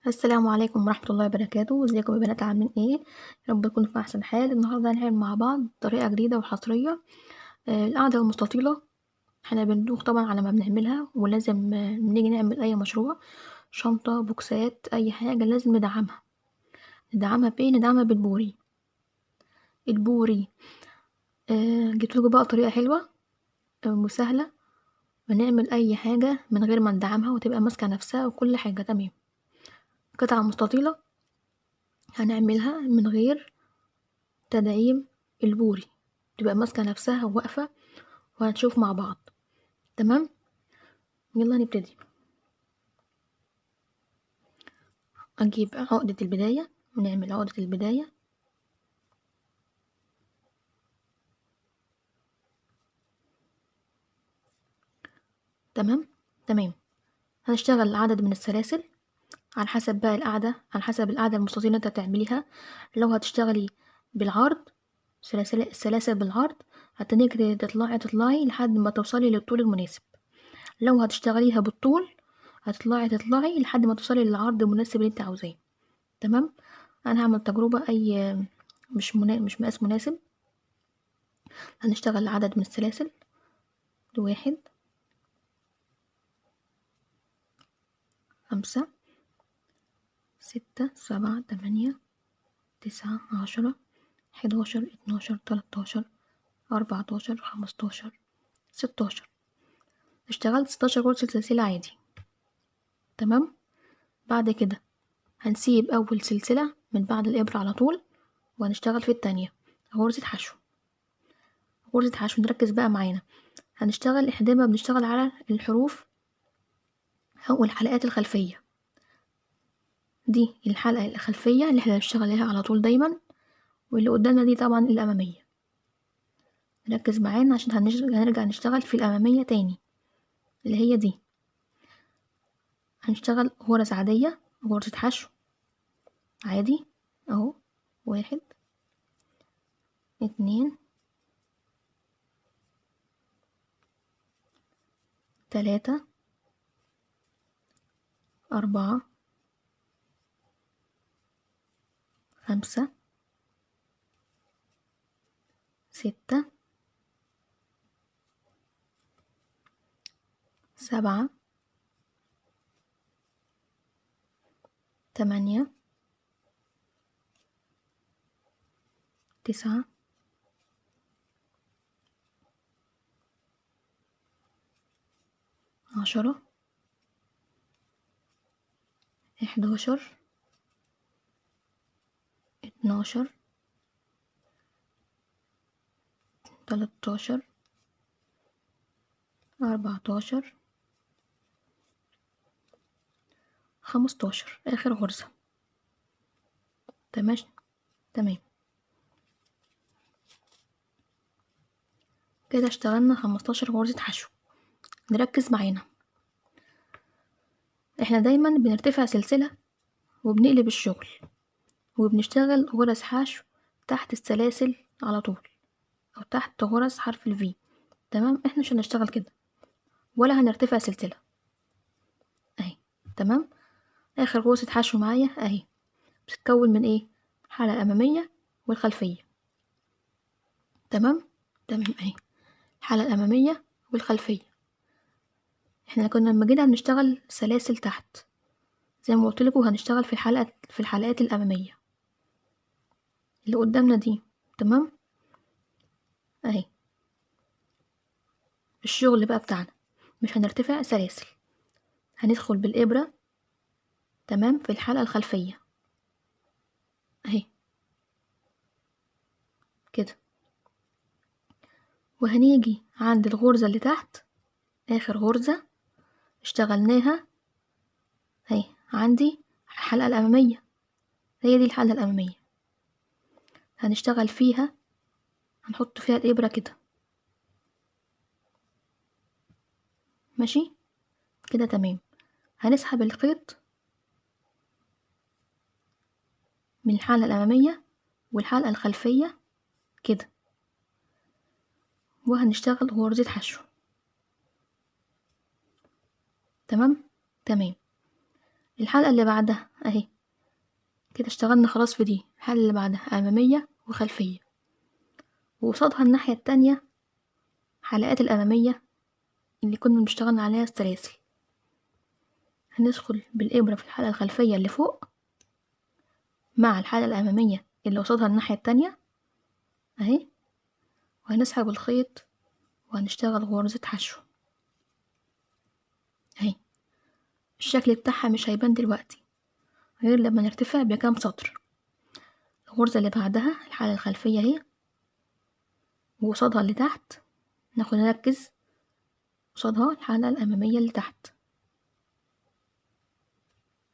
السلام عليكم ورحمة الله وبركاته، ازيكم يا بنات عاملين ايه؟ يا رب تكونوا في أحسن حال. النهاردة هنعمل مع بعض طريقة جديدة وحصرية. القاعدة المستطيلة. احنا بندوخ طبعا على ما بنعملها، ولازم نيجي نعمل أي مشروع، شنطة، بوكسات، أي حاجة لازم ندعمها بإيه؟ ندعمها بالبوري. البوري. جبتلكوا بقى طريقة حلوة وسهلة، ونعمل أي حاجة من غير ما ندعمها وتبقى ماسكة نفسها وكل حاجة تمام. قطعة مستطيلة هنعملها من غير تدعيم البوري، تبقى ماسكة نفسها وواقفة، وهنشوف مع بعض. تمام، يلا نبتدي. أجيب عقدة البداية ونعمل عقدة البداية. تمام. تمام. هنشتغل عدد من السلاسل على حسب بقى القاعدة، على حسب القاعدة المستطيلة اللي انت هتعمليها. لو هتشتغلي بالعرض، السلاسل بالعرض، هتنجري تطلعي لحد ما توصلي للطول المناسب. لو هتشتغليها بالطول، تطلعي لحد ما توصلي للعرض المناسب اللي انت عاوزاه. تمام. انا هعمل تجربة، اي مش مقاس مناسب. هنشتغل عدد من السلاسل، 1، 5، 6، 7، 8، 9، 10، 11، 12، 13، 14، 15، 16. اشتغلت 16 غرزة سلسلة عادي. تمام. بعد كده هنسيب أول سلسلة من بعد الإبرة على طول، وهنشتغل في التانية غرزة حشو. غرزة حشو، نركز بقى معانا. هنشتغل، احنا دايما بنشتغل على الحروف أو الحلقات الخلفية. دي الحلقة الخلفية اللي احنا بنشتغل عليها على طول دايما، واللي قدامنا دي طبعا الأمامية. نركز معانا عشان هنرجع نشتغل في الأمامية تاني، اللي هي دي. هنشتغل غرز عادية، غرزة حشو عادي اهو. 1، 2، 3، 4، 5، 6، 7، 8، 9، 10، 11، 12، 13، 14، 15. آخر غرزة. تمام. تمام. كده اشتغلنا 15 غرزة حشو. نركز معانا، احنا دايما بنرتفع سلسلة وبنقلب الشغل، وبنشتغل غرز حشو تحت السلاسل على طول، أو تحت غرز حرف الفي. تمام، احنا مش هنشتغل كده ولا هنرتفع سلسلة اهي. تمام. آخر غرزة حشو معايا اهي، بتتكون من ايه؟ حلقة أمامية والخلفية. تمام. تمام اهي، الحلقة الأمامية والخلفية. احنا كنا لما جينا بنشتغل سلاسل تحت، زي ما قلتلكوا هنشتغل في الحلقات الأمامية اللي قدامنا دي. تمام اهي. الشغل بقى بتاعنا مش هنرتفع سلاسل، هندخل بالإبرة تمام في الحلقة الخلفية اهي كده، وهنيجي عند الغرزة اللي تحت، آخر غرزة اشتغلناها اهي عندي الحلقة الأمامية. هي دي الحلقة الأمامية، هنشتغل فيها، هنحط فيها الإبرة كده. ماشي كده تمام. هنسحب الخيط من الحلقة الأمامية والحلقة الخلفية كده، وهنشتغل غرزة حشو. تمام. تمام. الحلقة اللي بعدها اهي كده اشتغلنا خلاص في دي. الحالة اللي بعدها أمامية وخلفية، وقصادها الناحية التانية حلقات الأمامية اللي كنا بنشتغل عليها السلاسل. هندخل بالإبرة في الحلقة الخلفية اللي فوق مع الحلقة الأمامية اللي قصادها الناحية التانية اهي، وهنسحب الخيط وهنشتغل غرزة حشو اهي. الشكل بتاعها مش هيبان دلوقتي غير لما نرتفع بكام سطر. الغرزة اللي بعدها الحلقة الخلفية اهي، وقصادها اللي تحت نركز قصادها الحلقة الأمامية اللي تحت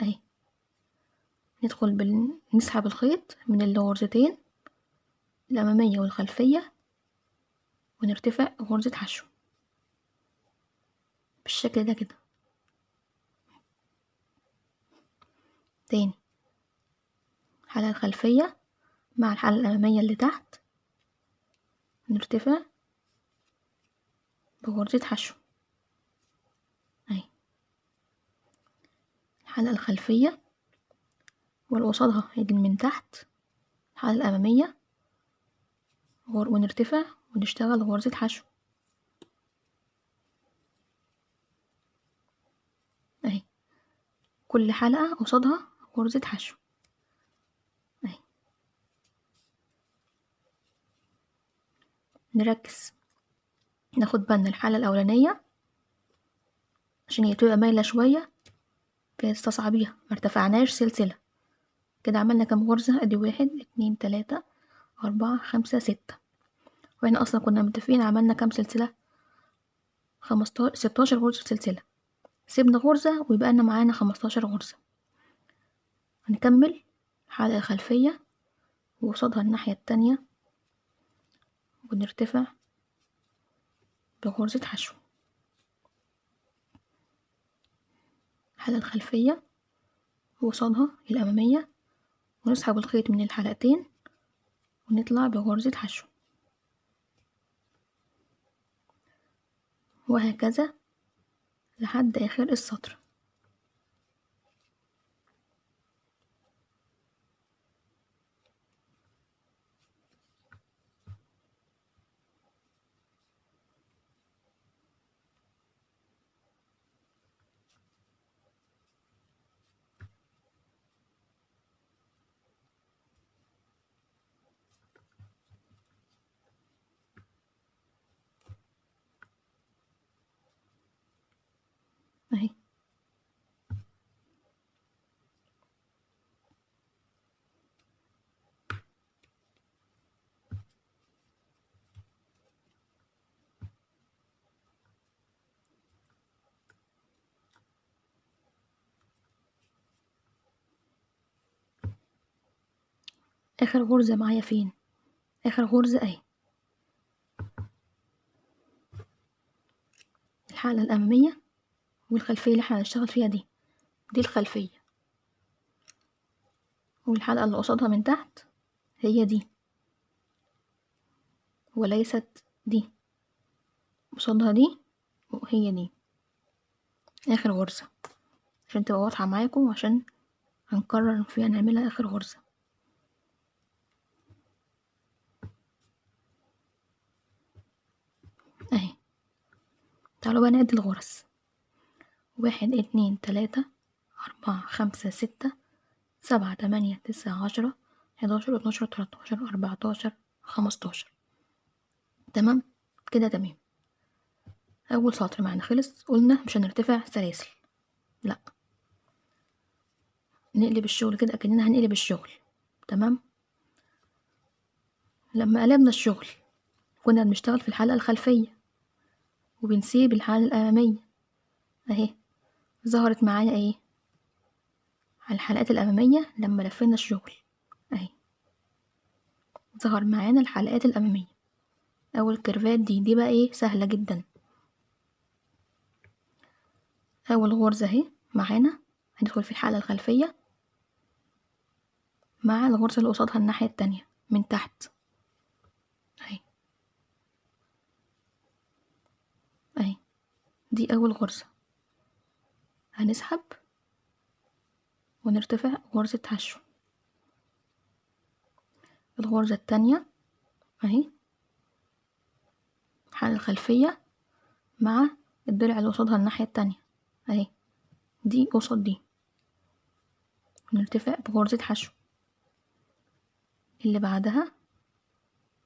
اهي. نسحب الخيط من الغرزتين الأمامية والخلفية ونرتفع غرزة حشو بالشكل ده كده. تاني الحلقة الخلفية مع الحلقة الأمامية اللي تحت نرتفع بغرزة حشو اهي. الحلقة الخلفية واللي قصادها اللي من تحت الحلقة الأمامية ونرتفع ونشتغل غرزة حشو اهي. كل حلقة قصادها غرزة حشو اهي. نركز ناخد بالنا الحلقة الأولانية عشان هي تبقى مايلة شوية بنستصعبيها، مرتفعناش سلسلة. كده عملنا كام غرزة؟ ادي 1 2 3 4 5 6، واحنا اصلا كنا متفقين عملنا كام سلسلة؟ 16 غرزة سلسلة. سيبنا غرزة ويبقى لنا معانا 15 غرزة. هنكمل الحلقة الخلفية وقصادها الناحية التانية ونرتفع بغرزة حشو. الحلقة الخلفية وقصادها الأمامية ونسحب الخيط من الحلقتين ونطلع بغرزة حشو، وهكذا لحد آخر السطر. اهي آخر غرزة معايا فين؟ آخر غرزة اهي. الحلقة الأمامية والخلفية اللي احنا هنشتغل فيها دي الخلفية، والحلقة اللي قصادها من تحت هي دي وليست دي، قصادها دي وهي دي. آخر غرزة عشان تبقى واضحة معاكم، وعشان هنكرر فيها نعملها آخر غرزة اهي. تعالوا بقى نعد الغرز: 1 2 3 4 5 6 7 8 9 10 11 12 13 14 15. تمام كده تمام. أول سطر معنا خلص. قلنا مش هنرتفع سلاسل، لأ، نقلب الشغل كده أكننا هنقلب الشغل. تمام. لما قلبنا الشغل كنا بنشتغل في الحلقة الخلفية وبنسيب الحلقة الأمامية اهي. ظهرت معايا ايه على الحلقات الأمامية لما لفينا الشغل اهي، ظهر معانا الحلقات الأمامية أو الكيرفات دي بقى ايه سهلة جدا. أول غرزة اهي معانا هندخل في الحلقة الخلفية مع الغرزة اللي قصادها الناحية التانية من تحت اهي اهي. دي أول غرزة. هنسحب ونرتفع غرزة حشو. الغرزة التانية اهي، الحلقة الخلفية مع الضلع اللي قصادها الناحية التانية اهي، دي قصاد دي، ونرتفع بغرزة حشو. اللي بعدها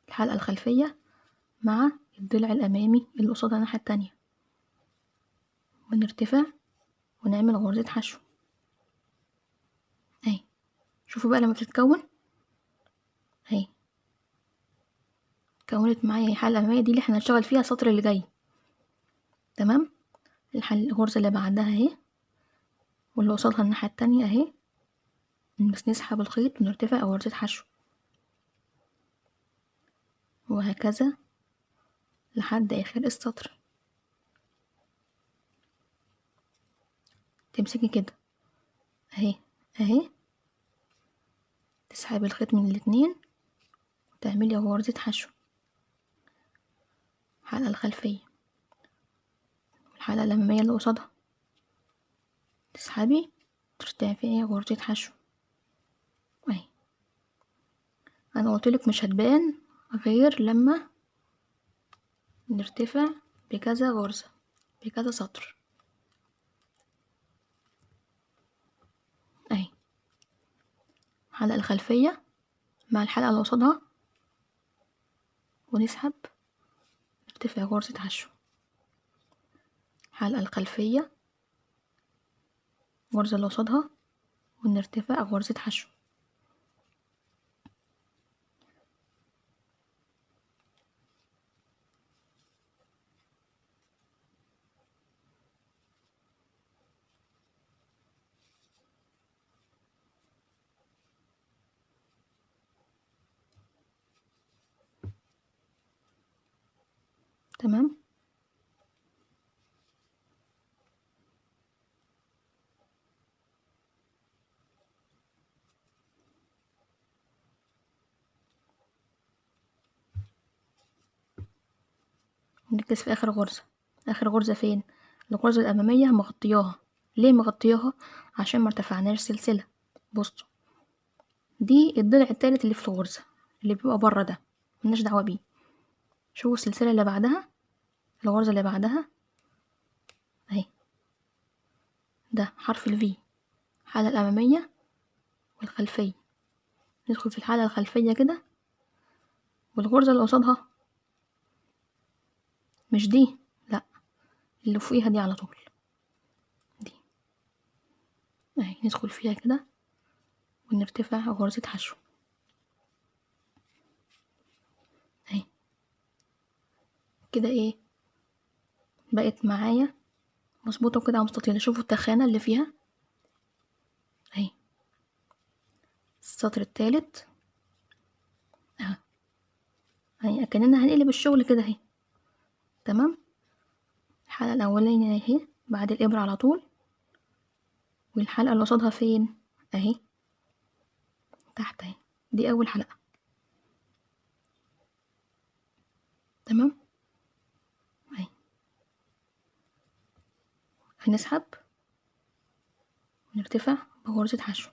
الحلقة الخلفية مع الضلع الأمامي اللي قصادها الناحية التانية، ونرتفع ونعمل غرزة حشو اهي. شوفوا بقى لما بتتكون اهي، كونت معايا الحلقة الأمامية دي اللي احنا هنشتغل فيها السطر اللي جاي. تمام. الغرزة اللي بعدها اهي، واللي قصادها الناحية التانية اهي، بس نسحب الخيط ونرتفع غرزة حشو، وهكذا لحد آخر السطر. تمسكي كده اهي اهي، تسحبي الخيط من الاتنين وتعملي غرزة حشو. الحلقة الخلفية والحلقة الأمامية اللي قصادها، تسحبي ترتفعي غرزة حشو اهي. انا قلتلك مش هتبان غير لما نرتفع بكذا غرزة بكذا سطر اهي. الحلقة الخلفية مع الحلقة اللي قصادها، ونسحب نرتفع غرزة حشو. الحلقة الخلفية، غرزة اللي قصادها، ونرتفع غرزة حشو. تمام. نركز في اخر غرزة. اخر غرزة فين؟ الغرزة الامامية مغطياها. ليه مغطياها؟ عشان ما ارتفعناش سلسلة. بصوا، دي الضلع التالت اللي في الغرزة اللي بيبقى بره ده، ملناش دعوة بيه. شوفوا السلسلة اللي بعدها، الغرزة اللي بعدها اهي، ده حرف الفي، الحلقة الأمامية والخلفية. ندخل في الحلقة الخلفية كده، والغرزة اللي قصادها مش دي، لأ، اللي فوقيها دي على طول، دي اهي. ندخل فيها كده ونرتفع غرزة حشو اهي كده. ايه بقت معايا مظبوطة كده مستطيلة. شوفوا التخانة اللي فيها اهي. السطر التالت اهي، اهي كأننا هنقلب الشغل كده اهي. تمام. الحلقة الأولانية اهي بعد الإبرة على طول، والحلقة اللي قصادها فين؟ اهي تحت اهي، دي أول حلقة. تمام اهي. هنسحب ونرتفع بغرزة حشو.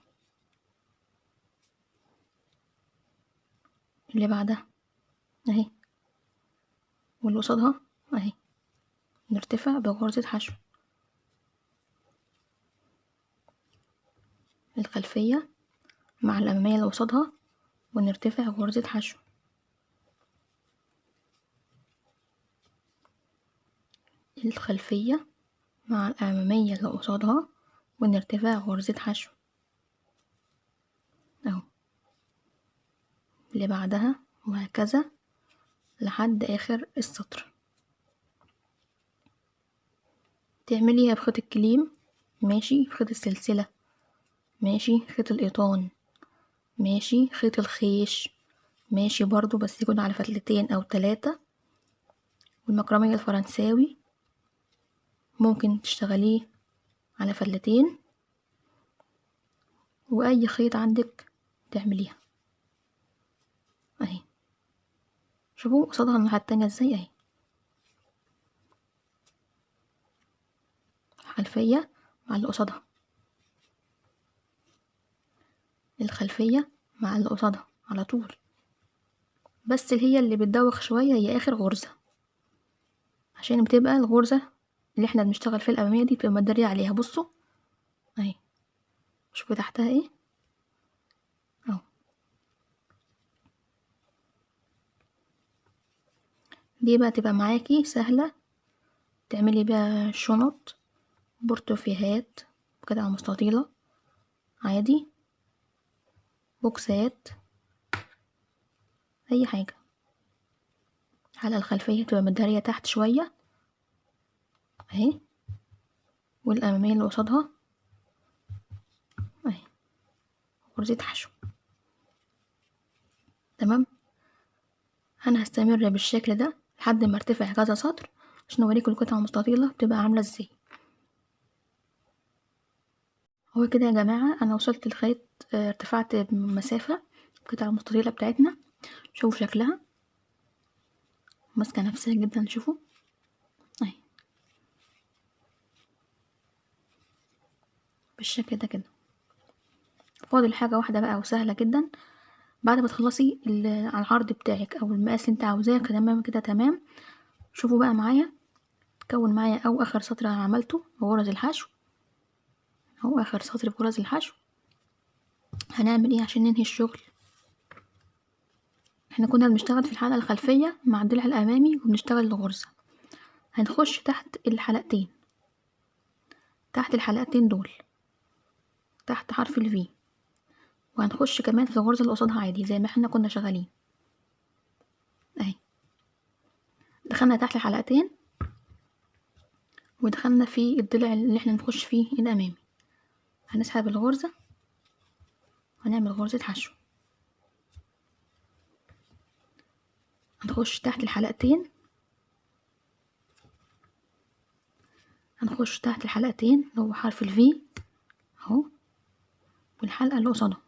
اللي بعدها اهي، واللي قصادها اهي، نرتفع بغرزة حشو. الخلفية مع الأمامية اللي قصادها، ونرتفع غرزة حشو. الخلفية مع الأمامية اللي قصادها، ونرتفع غرزة حشو اهو. اللي بعدها وهكذا لحد آخر السطر. تعمليها بخيط الكليم ماشي، خيط السلسلة ماشي، خيط القيطان ماشي، خيط الخيش ماشي برضو، بس يكون على فتلتين أو 3. والمكرمية الفرنساوي ممكن تشتغليه على فتلتين، وأي خيط عندك تعمليها اهي. شوفوا قصادها الناحية التانية ازاي اهي. خلفية مع اللي قصادها الخلفية مع اللي قصادها على طول، بس اللي بتدوخ شوية هي آخر غرزة، عشان بتبقى الغرزة اللي احنا بنشتغل فيها الأمامية دي بتبقى متدارية عليها. بصوا اهي، شوفوا تحتها ايه اهو. دي بقى تبقى معاكي سهلة تعملي بيها شنط، بورتوفيهات، قطع مستطيلة عادي، بوكسات، اي حاجة. على الخلفية تبقى متدارية تحت شوية اهي، والأمامية اللي قصادها اهي غرزة حشو. تمام، انا هستمر بالشكل ده لحد ما ارتفع كذا سطر عشان اوريكم القطعة المستطيلة بتبقى عاملة ازاي. هو كده يا جماعة انا وصلت لغاية ارتفعت مسافة القطعة المستطيلة بتاعتنا. شوفوا شكلها ماسكة نفسها جدا، شوفوا اهي بالشكل ده كده. فاضل حاجة واحدة بقى وسهلة جدا، بعد ما تخلصي على العرض بتاعك او المقاس اللي انت عاوزاه تمام كده تمام. شوفوا بقى معايا تكون معايا او اخر سطر انا عملته غرز الحشو، او اخر سطر في غرز الحشو. هنعمل ايه عشان ننهي الشغل؟ احنا كنا بنشتغل في الحلقة الخلفية مع الضلع الامامي وبنشتغل الغرزة. هنخش تحت الحلقتين، تحت الحلقتين دول تحت حرف الفي، وهنخش كمان في الغرزة اللي قصادها عادي زي ما احنا كنا شغالين اهي. دخلنا تحت الحلقتين ودخلنا في الضلع اللي احنا نخش فيه الامامي. هنسحب الغرزة ونعمل غرزة حشو. هنخش تحت الحلقتين، هنخش تحت الحلقتين اللي هو حرف الفي اهو، والحلقة اللي قصادها،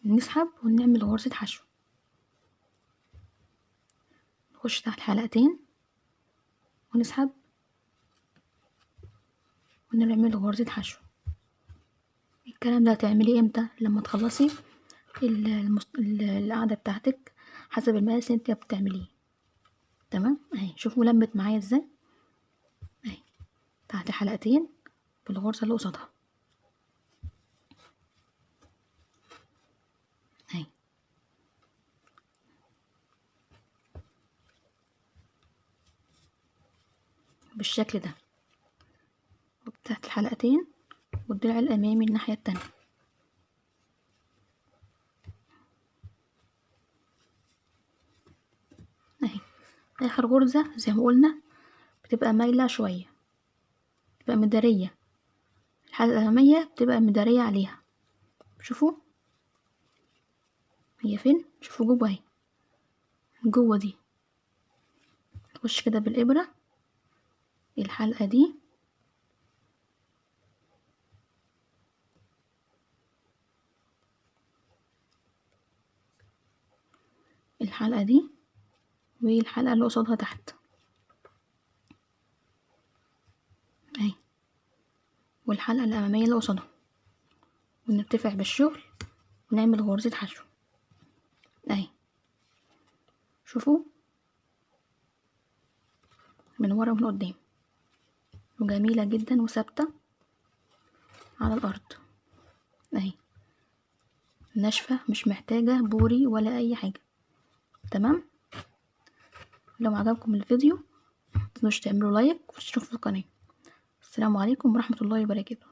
ونسحب ونعمل غرزة حشو. نخش تحت الحلقتين ونسحب ونعمل غرزة حشو. الكلام ده هتعمليه امتى؟ لما تخلصي القاعدة بتاعتك حسب المقاس انت بتعمليه. تمام اهي، شوفوا لمت معايا ازاي اهي، تحت الحلقتين بالغرزة اللي قصادها اهي. بالشكل ده تحت الحلقتين والضلع الامامي الناحية التانية اهي. اخر غرزة زي ما قلنا بتبقى مايلة شوية، بتبقى مدارية، الحلقة الأمامية بتبقى مدارية عليها. شوفوا هي فين، شوفوا جوه اهي، جوه دي. نخش كده بالإبرة الحلقة دي الحلقة دي والحلقة اللي قصادها تحت اهي، والحلقة الأمامية اللي قصادها، ونرتفع بالشغل ونعمل غرزة حشو اهي. شوفوا من ورا ومن قدام، وجميلة جدا وثابتة على الأرض اهي، ناشفة مش محتاجة بوري ولا أي حاجة. تمام، لو عجبكم الفيديو متنسوش تعملوا لايك وتشتركوا في القناة. السلام عليكم ورحمة الله وبركاته.